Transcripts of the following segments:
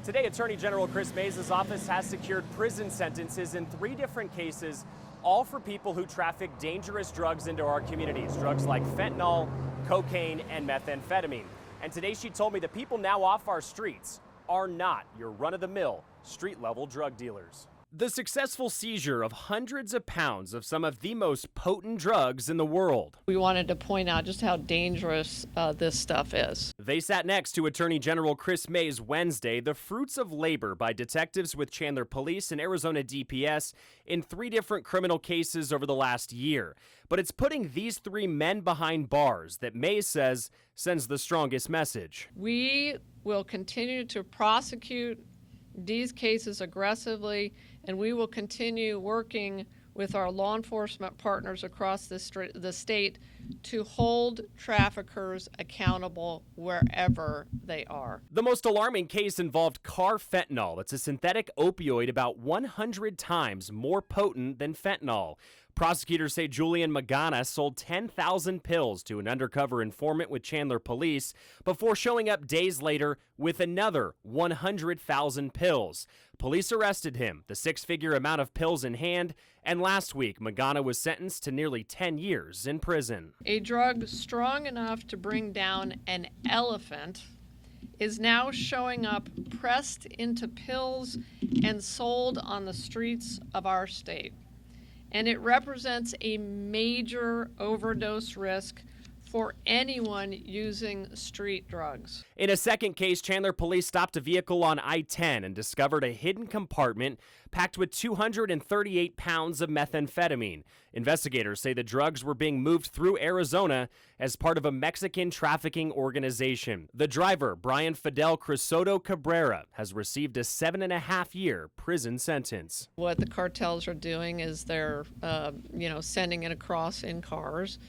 Today, Attorney General Kris Mayes' office has secured prison sentences in 3 different cases, all for people who traffic dangerous drugs into our communities. Drugs like fentanyl, cocaine, and methamphetamine. And today she told me the people now off our streets are not your run-of-the-mill, street-level drug dealers. The successful seizure of hundreds of pounds of some of the most potent drugs in the world. We wanted to point out just how dangerous this stuff is. They sat next to Attorney General Kris Mayes Wednesday, the fruits of labor by detectives with Chandler Police and Arizona DPS in 3 different criminal cases over the last year. But it's putting these 3 men behind bars that Mayes says sends the strongest message. We will continue to prosecute these cases aggressively, and we will continue working with our law enforcement partners across the state to hold traffickers accountable wherever they are. The most alarming case involved fentanyl. It's a synthetic opioid about 100 times more potent than fentanyl. Prosecutors say Julian Magana sold 10,000 pills to an undercover informant with Chandler Police before showing up days later with another 100,000 pills. Police arrested him, the 6-figure amount of pills in hand, and last week Magana was sentenced to nearly 10 years in prison. A drug strong enough to bring down an elephant is now showing up pressed into pills and sold on the streets of our state. And it represents a major overdose risk for anyone using street drugs. In a second case, Chandler Police stopped a vehicle on I-10 and discovered a hidden compartment packed with 238 pounds of methamphetamine. Investigators say the drugs were being moved through Arizona as part of a Mexican trafficking organization. The driver, Brian Fidel Crisoto Cabrera, has received a 7.5-year prison sentence. What the cartels are doing is they're, sending it across in cars,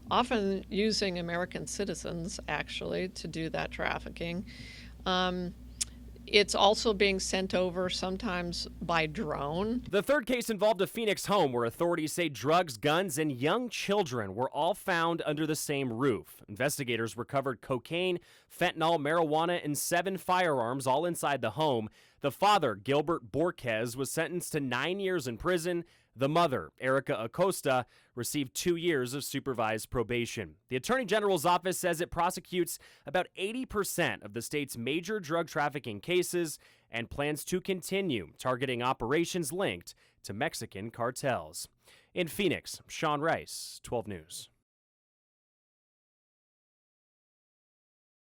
often using American citizens, actually, to do that trafficking. It's also being sent over sometimes by drone. The third case involved a Phoenix home where authorities say drugs, guns, and young children were all found under the same roof. Investigators recovered cocaine, fentanyl, marijuana, and 7 firearms all inside the home. The father, Gilbert Borquez, was sentenced to 9 years in prison. The mother, Erica Acosta, received 2 years of supervised probation. The Attorney General's office says it prosecutes about 80% of the state's major drug trafficking cases and plans to continue targeting operations linked to Mexican cartels. In Phoenix, Sean Rice, 12 News.